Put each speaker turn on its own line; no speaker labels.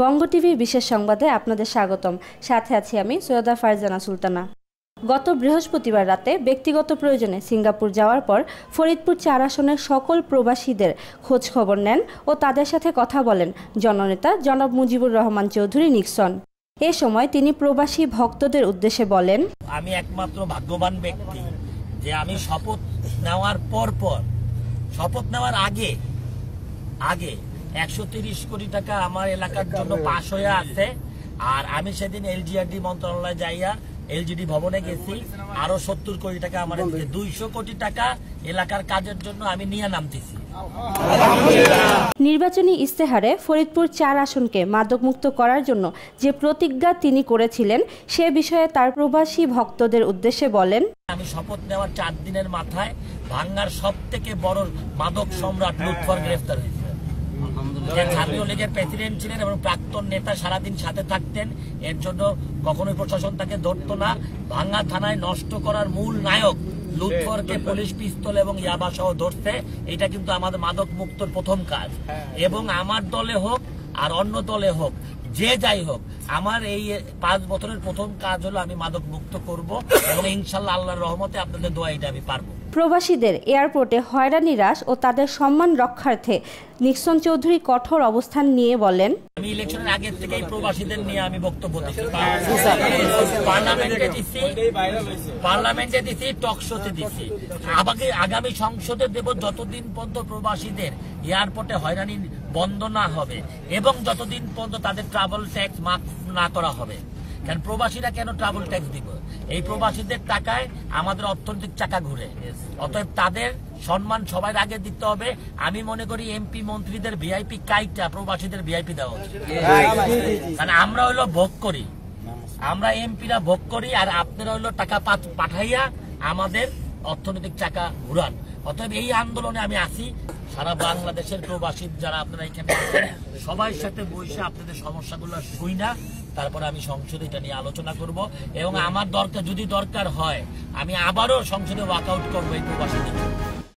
বঙ্গ TV বিশেষ সংবাদে আপনাদের স্বাগতম। সাথে আছি আমি সৈয়দা ফারজানা সুলতানা। গত বৃহস্পতিবার রাতে ব্যক্তিগত প্রয়োজনে সিঙ্গাপুর যাওয়ার পর ফরিদপুর ৪ আসনের সকল প্রবাসীদের খোঁজ খবর নেন ও তাদের সাথে কথা বলেন জননেতা জনাব মুজিবুর রহমান চৌধুরী নিক্সন। এ সময় তিনি প্রবাসী ভক্তদের উদ্দেশ্যে বলেন,
আমি একমাত্র ভাগ্যবান ব্যক্তি যে আমি শপথ নেওয়ার শপথ নেওয়ার আগে 130 কোটি টাকা আমার এলাকার জন্য পাশ হয়ে আছে। আর আমি সেদিন এলজিআরডি মন্ত্রণালয়ে যাইয়া এলজিডি ভবনে গেছি, আরো 70 কোটি টাকা আমার 200 কোটি টাকা এলাকার কাজের জন্য আমি নিয়ে নামতেছি।
নির্বাচনী ইস্তেহারে ফরিদপুর ৪ আসনকে মাদকমুক্ত করার জন্য যে প্রতিজ্ঞা তিনি করেছিলেন সে বিষয়ে তার প্রবাসী ভক্তদের উদ্দেশ্যে বলেন,
আমি শপথ নেওয়ার 4 দিনের মাথায় ভাঙ্গার সবথেকে বড় মাদক সম্রাট লুৎফর গ্রেফতার হয়েছে। ছাত্রীয় লীগের প্রেসিডেন্ট ছিলেন এবং প্রাক্তন নেতা, সারাদিন সাথে থাকতেন। এর জন্য কখনোই প্রশাসন তাকে ধরতো না। ভাঙ্গা থানায় নষ্ট করার মূল নায়ক লুৎফরকে পুলিশ পিস্তল এবং ইয়াবা সহ ধরছে। এটা কিন্তু আমাদের মাদক মুক্তর প্রথম কাজ। এবং আমার দলে হোক আর অন্য দলে হোক, যে যাই হোক, আমার এই 5 বছরের প্রথম কাজ হলো আমি মাদক মুক্ত করব এবং ইনশাল্লাহ আল্লাহর রহমতে আপনাদের দোয়া এটা আমি পারবো।
প্রবাসীদের এয়ারপোর্টে হয়রানি হ্রাস ও তাদের সম্মান রক্ষার্থে নিক্সন চৌধুরী কঠোর অবস্থান নিয়ে বলেন,
আমি ইলেকশনের আগের থেকেই প্রবাসীদের নিয়ে আমি বক্তব্য দিচ্ছি, পার্লামেন্টে দিচ্ছি, টক শোতে দিচ্ছি, আগামী সংসদে দেব, যতদিন পর্যন্ত প্রবাসীদের এয়ারপোর্টে হয়রানি বন্ধ না হবে এবং যতদিন পর্যন্ত তাদের ট্রাভেল ট্যাক্স মাফ না করা হবে। কারণ প্রবাসীরা কেন ট্রাভেল ট্যাক্স দিব? এই প্রবাসীদের টাকায় আমাদের অর্থনৈতিক চাকা ঘুরে। অতএব তাদের সম্মান সবাই আগে দিতে হবে। আমি মনে করি এমপি মন্ত্রীদের ভিআইপি কাইটা প্রবাসীদের ভিআইপি দেওয়া উচিত। কারণ আমরা হইলো ভোগ করি, আমরা এমপিরা ভোগ করি, আর আপনারা হইলো টাকা পাঠাইয়া আমাদের অর্থনৈতিক চাকা ঘুরান। অতএব এই আন্দোলনে আমি আছি। সারা বাংলাদেশের প্রবাসী যারা আপনারা এখানে সবার সাথে বসে আপনাদের সমস্যাগুলো শুই না, তারপরে আমি সংসদে এটা নিয়ে আলোচনা করব এবং আমার যদি দরকার হয় আমি আবারও সংসদে ওয়াকআউট করবো এই প্রবাসীদের।